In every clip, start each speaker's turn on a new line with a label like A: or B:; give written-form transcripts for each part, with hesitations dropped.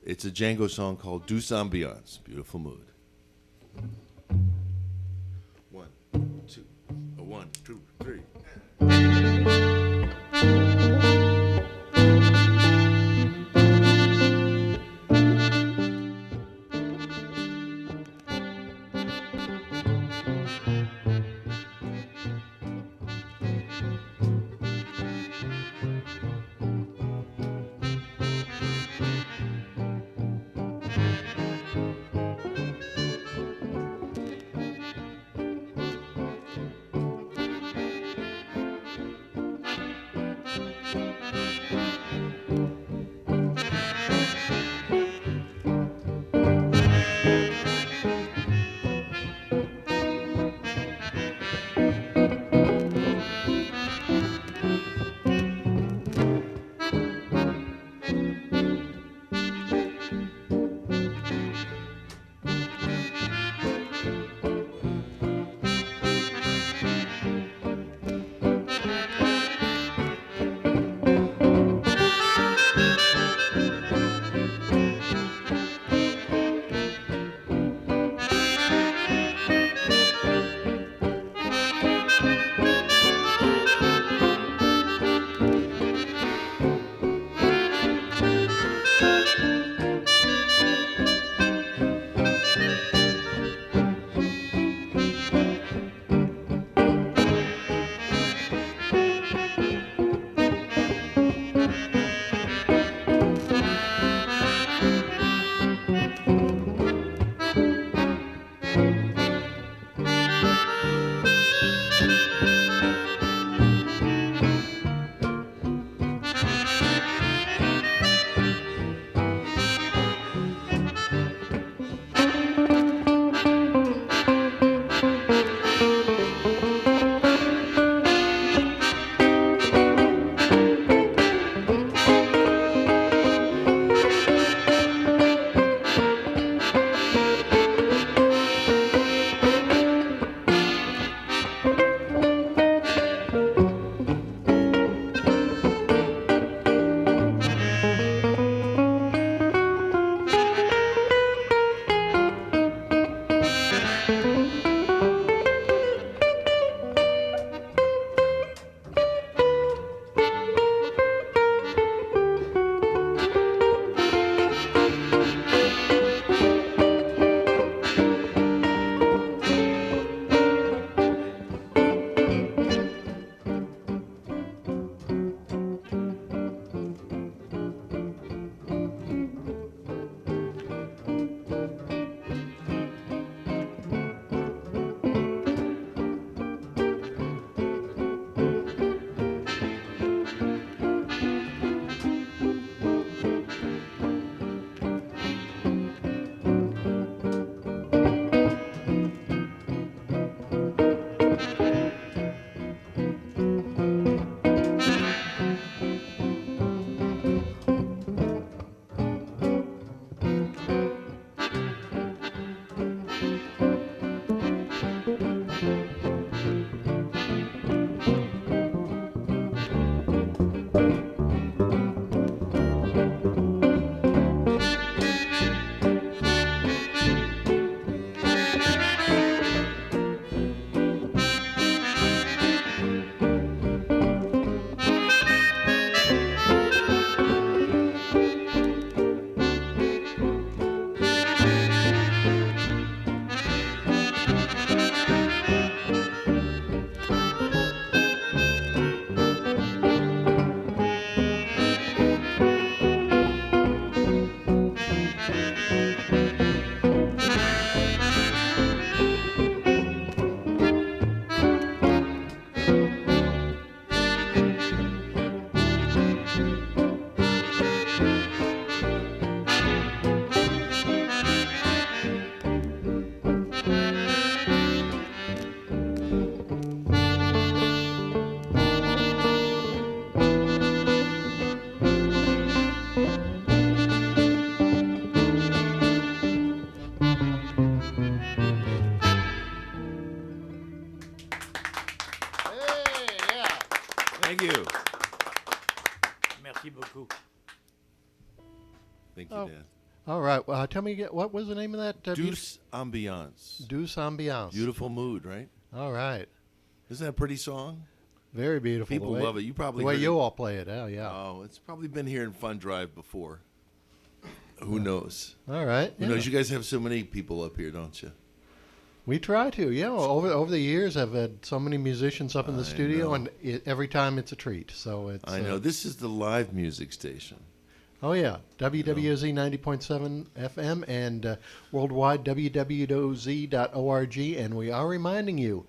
A: It's a Django song called Douce Ambiance, Beautiful Mood. 1, 2, 1, 2, 3. Thank you.
B: Merci beaucoup.
A: Thank you,
C: Oh.
A: Dan.
B: All right. Well, tell me again, what was the name of that?
A: Douce Ambiance.
B: Douce Ambiance.
A: Beautiful mood, right?
B: All right.
A: Isn't that a pretty song?
B: Very beautiful.
A: People love it. You probably
B: the way
A: heard
B: you
A: it.
B: all play it. Oh, yeah.
A: Oh, it's probably been here in Fun Drive before. Who knows?
B: All right.
A: Who knows? You guys have so many people up here, don't you?
B: We try to. Yeah. Over the years, I've had so many musicians up in the studio, and every time it's a treat. So it's.
A: I know. This is the live music station.
B: Oh, yeah. WWOZ 90.7 FM and worldwide WWOZ.org. And we are reminding you,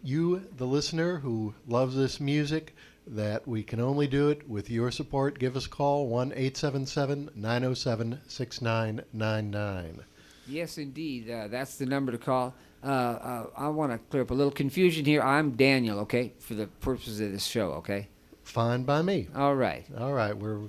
B: you, the listener who loves this music, that we can only do it with your support. Give us a call, 1-877-907-6999.
C: Yes, indeed. That's the number to call. I want to clear up a little confusion here. I'm Daniel, okay, for the purposes of this show, okay?
B: Fine by me.
C: All right.
B: All right. We're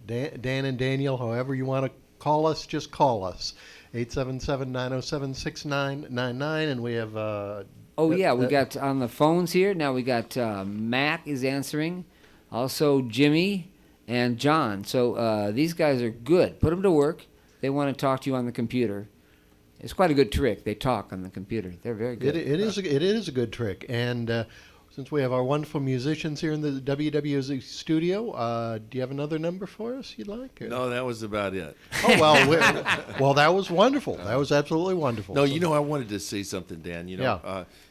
B: Dan and Daniel. However you want to call us, just call us. 877-907-6999. And we have...
C: we got on the phones here. Now we got Mac is answering. Also Jimmy and John. So these guys are good. Put them to work. They want to talk to you on the computer. It's quite a good trick. They talk on the computer. They're very good.
B: It is a good trick. And since we have our wonderful musicians here in the WWOZ studio, do you have another number for us you'd like? Or?
A: No, that was about it.
B: Oh, well, that was wonderful. That was absolutely wonderful.
A: No, I wanted to say something, Dan.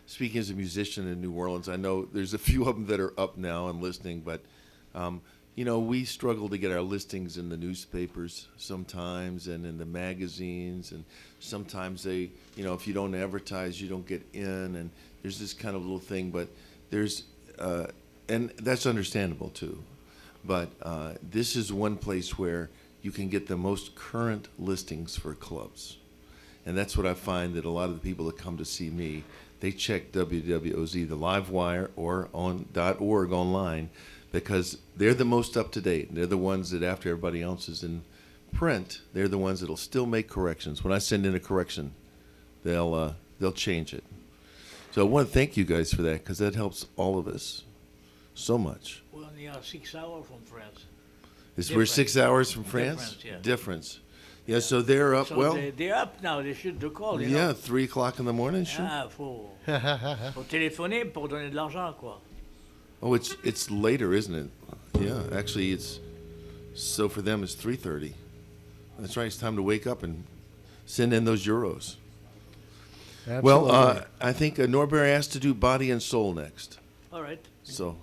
A: Speaking as a musician in New Orleans, I know there's a few of them that are up now and listening, but, we struggle to get our listings in the newspapers sometimes and in the magazines, and sometimes they, if you don't advertise, you don't get in, and there's this kind of little thing, but there's, and that's understandable too, but this is one place where you can get the most current listings for clubs. And that's what I find, that a lot of the people that come to see me, they check WWOZ, the live wire, or on .org online, because they're the most up to date. They're the ones that, after everybody else is in print, they're the ones that'll still make corrections. When I send in a correction, they'll change it. So I want to thank you guys for that, because that helps all of us so much.
D: We're only 6 hours from France.
A: We're 6 hours from France? Difference. Yeah, so they're up.
D: So they're up now. They should call.
A: Yeah, 3 o'clock in the morning. Sure.
D: Faut téléphoner pour donner de l'argent, quoi.
A: Oh, it's later, isn't it? Yeah, actually, so for them it's 3:30. That's right. It's time to wake up and send in those euros.
B: Absolutely.
A: Well, I think Norbert asked to do Body and Soul next.
D: All right.
A: So.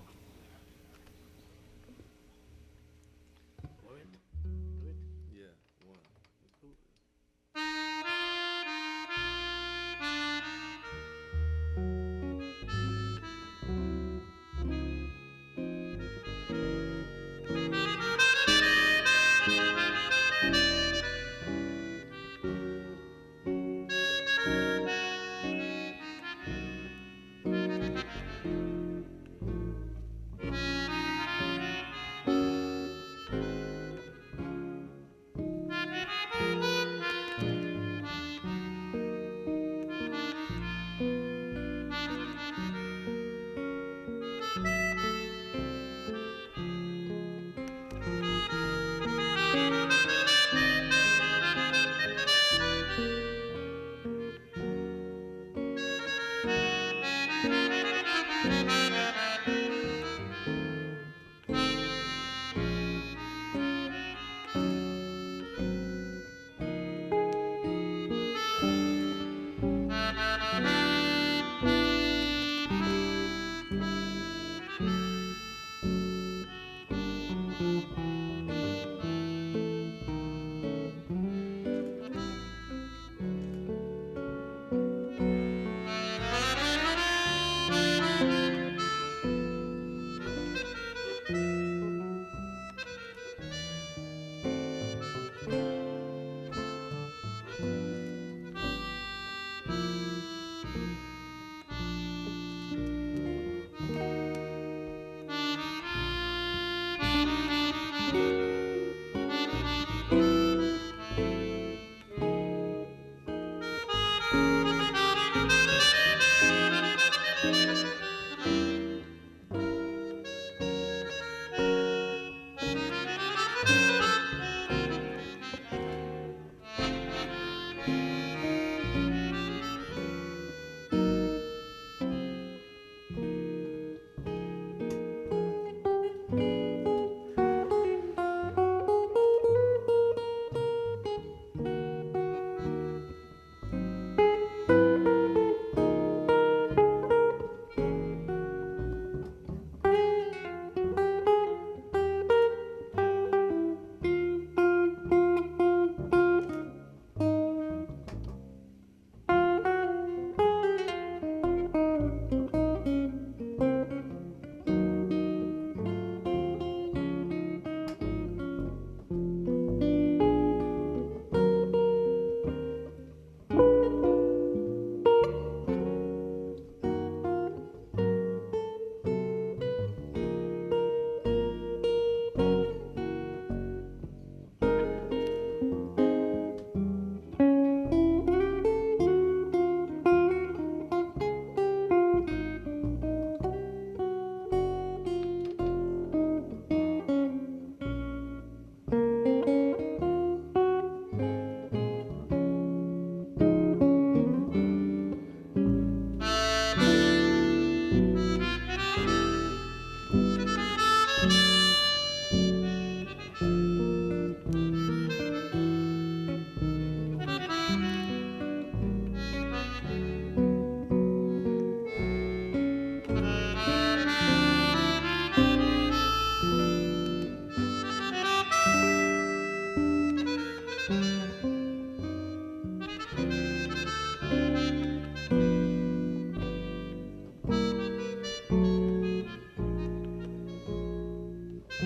B: Ah,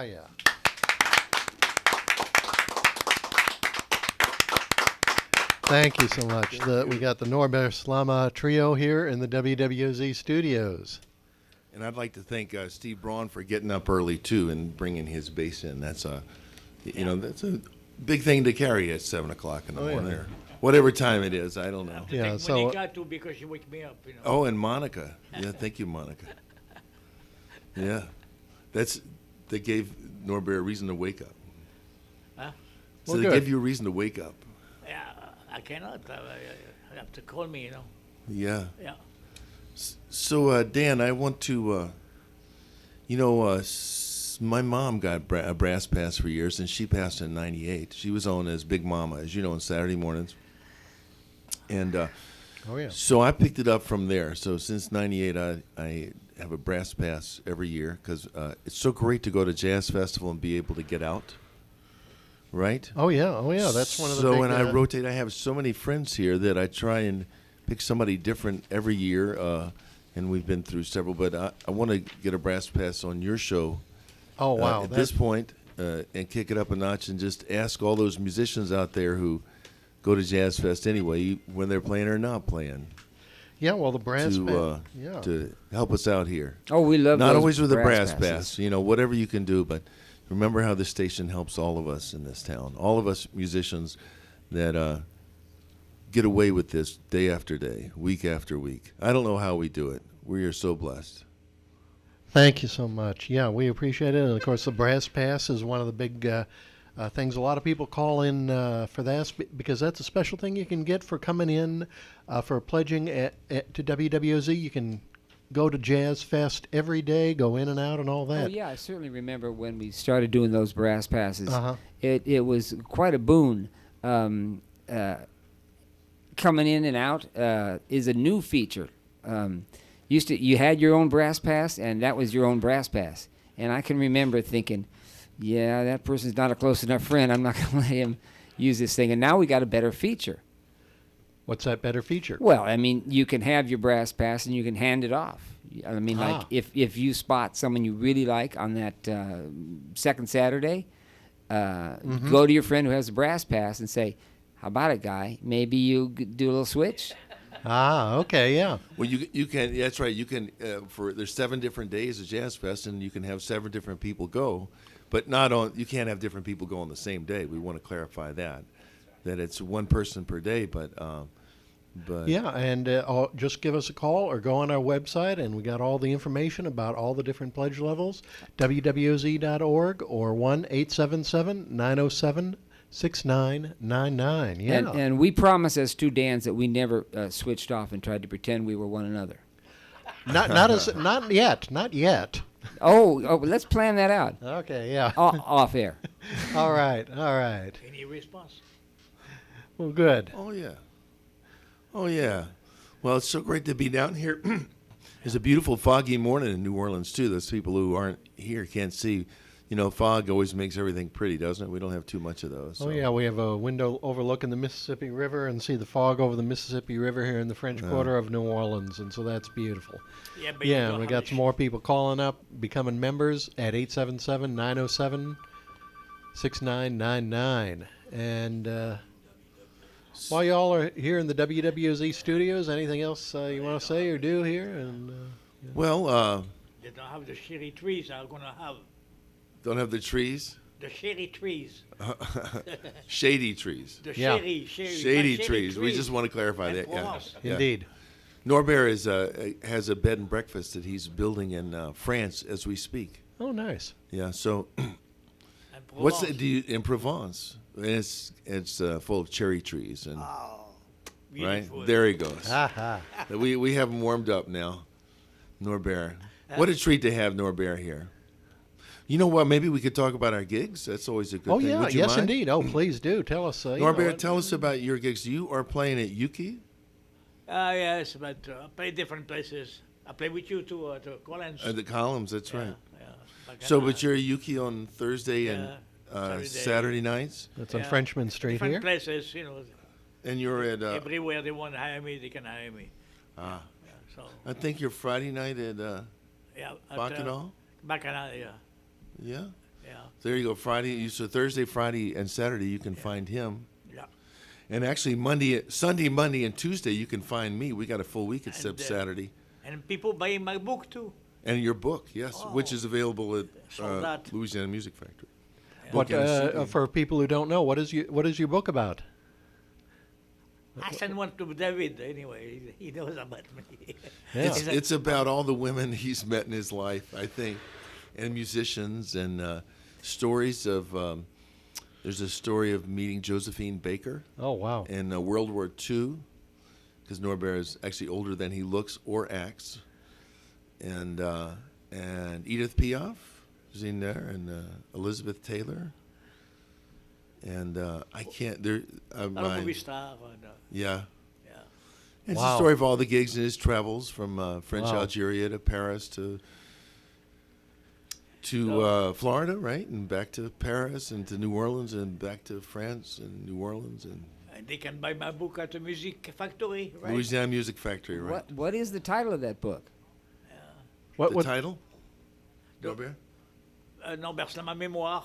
B: yeah. Thank you so much. We got the Norbert Slama trio here in the WWOZ studios.
A: And I'd like to thank Steve Braun for getting up early too and bringing his bass in. That's that's a big thing to carry at 7 o'clock in the morning, or whatever time it is. I don't know.
B: Yeah,
D: Thank
B: so
D: Monica too, because she wakes me up.
A: Oh, and Monica. Yeah, thank you, Monica. Yeah, they gave Norbert a reason to wake up.
D: Huh?
A: So
B: Well,
A: they
B: good.
A: gave you a reason to wake up.
D: Yeah, I cannot. I have to call me.
A: Yeah.
D: Yeah.
A: So, Dan, I want to, my mom got a brass pass for years, and she passed in '98. She was on as Big Mama, as you know, on Saturday mornings. And
B: oh yeah.
A: so I picked it up from there. So since '98, I have a brass pass every year because it's so great to go to Jazz Festival and be able to get out, right?
B: Oh yeah. That's one of the
A: So
B: big,
A: when I rotate, I have so many friends here that I try and pick somebody different every year, and we've been through several. But I want to get a brass pass on your show.
B: Oh wow.
A: At this point, and kick it up a notch, and just ask all those musicians out there who go to Jazz Fest anyway, when they're playing or not playing,
B: Yeah, well, the brass band.
A: to help us out here.
C: Oh, we love
A: Not
C: those
A: always with a brass
C: passes.
A: pass, whatever you can do, but remember how this station helps all of us in this town, all of us musicians that get away with this day after day, week after week. I don't know how we do it. We are so blessed.
B: Thank you so much. Yeah, we appreciate it. And of course, the brass pass is one of the big things. A lot of people call in for that because that's a special thing you can get for coming in for pledging to WWOZ. You can go to Jazz Fest every day, go in and out, and all that.
C: Oh yeah, I certainly remember when we started doing those brass passes.
B: Uh-huh.
C: It was quite a boon. Coming in and out is a new feature. You had your own brass pass, and that was your own brass pass. And I can remember thinking, yeah, that person's not a close enough friend. I'm not going to let him use this thing. And now we got a better feature.
B: What's that better feature?
C: Well, I mean, you can have your brass pass and you can hand it off. I mean, like if you spot someone you really like on that second Saturday, go to your friend who has a brass pass and say, "How about it, guy? Maybe you do a little switch."
B: Okay, yeah.
A: Well, you can. That's right. You can. There's 7 different days of Jazz Fest, and you can have 7 different people go, but not on. You can't have different people go on the same day. We want to clarify that it's one person per day, but.
B: Yeah, and just give us a call or go on our website, and we got all the information about all the different pledge levels, wwoz.org or 1-877-907-6999. Yeah.
C: And we promise as two Dans that we never switched off and tried to pretend we were one another.
B: Not yet.
C: Oh, let's plan that out.
B: Okay, yeah.
C: Off air.
B: All right.
D: Any response?
B: Well, good.
A: Oh yeah. Well, it's so great to be down here. It's a beautiful foggy morning in New Orleans too. Those people who aren't here can't see. Fog always makes everything pretty, doesn't it? We don't have too much of those.
B: Oh yeah, we have a window overlooking the Mississippi River and see the fog over the Mississippi River here in the French Quarter of New Orleans, and so that's beautiful.
D: Yeah, but
B: Yeah, and we got some more people calling up, becoming members at 877-907-6999. And while y'all are here in the WWOZ studios, anything else you want to say or do here? And
A: Well,
D: they don't have the cherry trees. I'm gonna have
A: don't have the trees.
D: the cherry trees.
A: Shady trees.
D: The
B: Yeah.
A: Shady trees. We just want to clarify that. Yeah. Yeah.
B: indeed.
A: Norbert has a bed and breakfast that he's building in France as we speak.
B: Oh, nice.
A: Yeah. So What's
D: Provence.
A: in Provence? It's full of cherry trees and
D: Oh,
A: right
D: beautiful.
A: there he goes.
B: Aha.
A: We have him warmed up now, Norbert. What a treat to have Norbert here. You know what? Maybe we could talk about our gigs. That's always a good
B: Oh,
A: thing.
B: yeah.
A: Would you
B: Yes,
A: mind?
B: indeed. Oh, please do. Tell us.
A: Norbert, tell us about your gigs. You are playing at Yuki?
D: Yes, but I play different places. I play with you to Collins.
A: At the Columns, that's right.
D: Yeah.
A: So, but you're at Yuki on Thursday and
D: Saturday.
A: Saturday nights?
B: That's on Frenchman Street
D: different
B: here.
D: places, you know.
A: And you're at,
D: Everywhere they want to hire me, they can hire me.
A: Ah.
D: Yeah, so,
A: I think you're Friday night at
D: yeah.
A: Bacchanal?
D: Bacchanal, yeah.
A: Yeah?
D: Yeah.
A: There you go. So Thursday, Friday, and Saturday you can find him.
D: Yeah.
A: And actually Sunday, Monday, and Tuesday you can find me. We got a full week except Saturday.
D: And people buying my book too.
A: And your book, yes, which is available at
D: Sold out.
A: Louisiana Music Factory.
B: What
A: Book and a CD.
B: for people who don't know, what is your book about?
D: I sent one to David anyway. He knows about me.
B: Yeah.
A: It's about all the women he's met in his life, I think, and musicians and stories of. There's a story of meeting Josephine Baker
B: Oh, wow.
A: in World War II, because Norbert is actually older than he looks or acts, and Edith Piaf is in there, and Elizabeth Taylor, and I can't. There,
D: movie star.
A: yeah.
D: Yeah.
A: It's
B: Wow.
A: a story of all the gigs and his travels from French
B: Wow.
A: Algeria to Paris to Florida, right, and back to Paris and to New Orleans and back to France and New Orleans and
D: And they can buy my book at the Music Factory, right?
A: Louisiana Music Factory, right?
C: What is the title of that book?
A: The title? Norbert?
D: Norbert Slama Mémoire.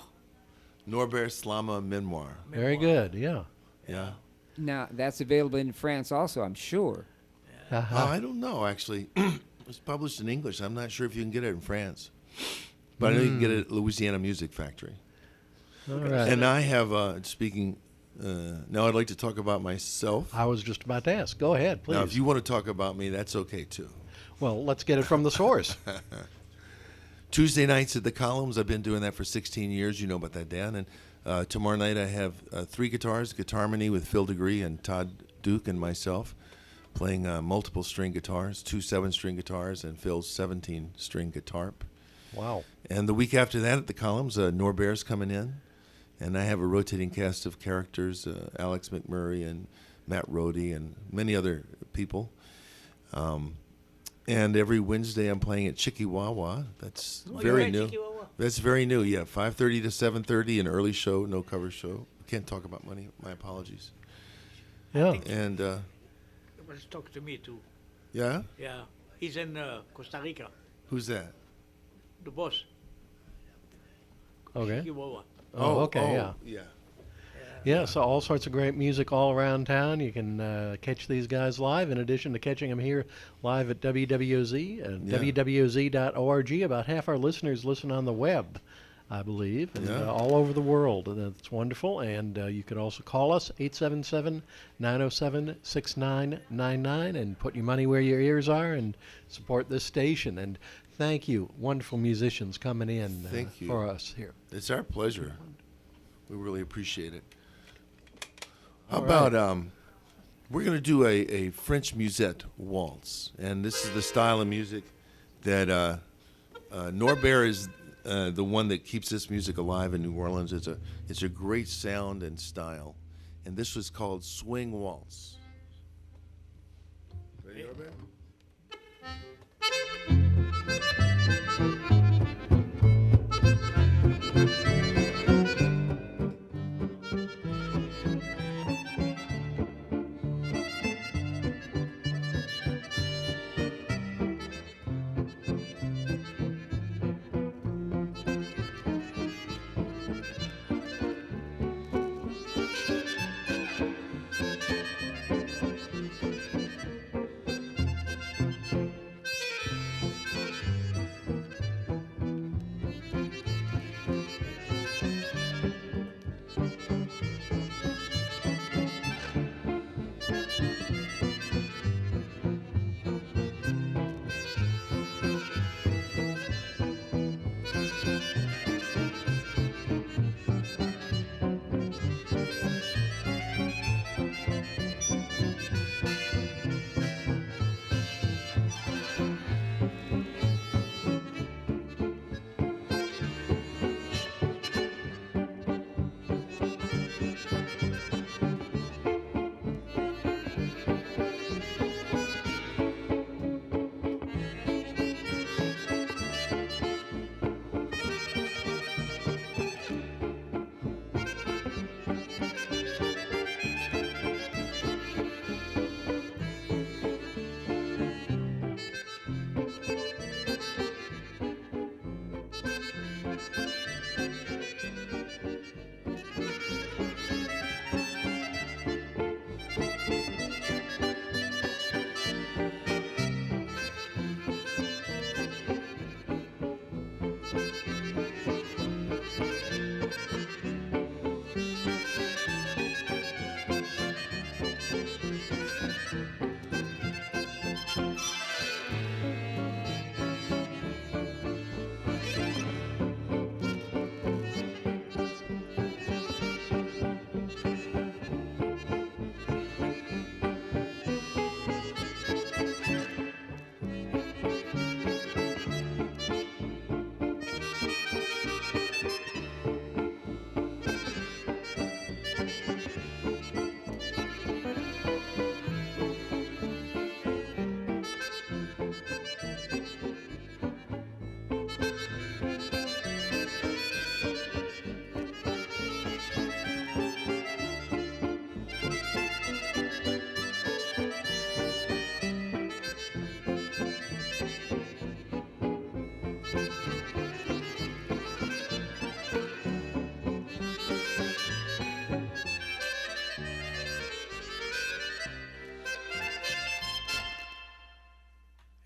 A: Norbert Slama Memoir.
B: Very good. Yeah.
A: Yeah.
C: Now that's available in France also, I'm sure.
A: I don't know, actually. It was published in English. I'm not sure if you can get it in France. But I know you can get it at Louisiana Music Factory.
B: All right.
A: And I have, speaking, now I'd like to talk about myself.
B: I was just about to ask. Go ahead, please.
A: Now, if you want to talk about me, that's okay, too.
B: Well, let's get it from the source.
A: Tuesday nights at the Columns. I've been doing that for 16 years. You know about that, Dan. And tomorrow night I have 3 guitars, Guitarmony with Phil DeGree and Todd Duke and myself, playing multiple string guitars, 2 7-string guitars and Phil's 17-string guitar.
B: Wow.
A: And the week after that at the Columns, Norbert's coming in. And I have a rotating cast of characters, Alex McMurray and Matt Rohde and many other people. And every Wednesday I'm playing at Chickawawa. That's very new. That's very new, yeah. 5:30 to 7:30, an early show, no cover show. Can't talk about money. My apologies.
B: Yeah.
A: And,
D: He was talking to me too.
A: yeah?
D: Yeah. He's in Costa Rica,
A: Who's that?
D: the boss.
B: Okay.
D: Chihuahua.
B: Oh, okay. Yeah.
A: Yeah.
B: Yeah, so all sorts of great music all around town. You can catch these guys live in addition to catching them here live at WWOZ and
A: Yeah.
B: WWOZ.org. About half our listeners listen on the web, I believe, and
A: Yeah.
B: all over the world. And that's wonderful. And you can also call us, 877-907-6999, and put your money where your ears are and support this station. And thank you, wonderful musicians coming in
A: Thank you.
B: for us here.
A: It's our pleasure. We really appreciate it. How
B: All
A: about
B: right.
A: we're going to do a French musette waltz, and this is the style of music that Norbert is the one that keeps this music alive in New Orleans. It's a great sound and style, and this was called Swing Waltz. Ready, Norbert?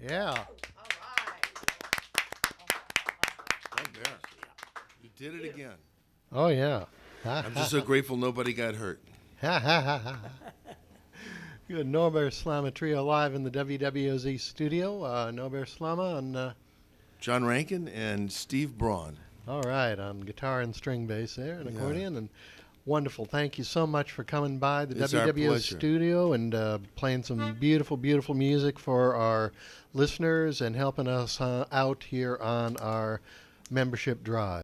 B: Yeah.
A: Not bad. You did it again.
B: Oh, yeah.
A: I'm just so grateful nobody got hurt.
B: Good. Norbert Slama Trio live in the WWOZ studio. Norbert Slama on,
A: John Rankin and Steve Braun.
B: all right, on guitar and string bass there and
A: Yeah.
B: accordion. And wonderful. Thank you so much for coming by the
A: It's our
B: WWOZ
A: pleasure.
B: studio and playing some beautiful, beautiful music for our listeners and helping us out here on our membership drive.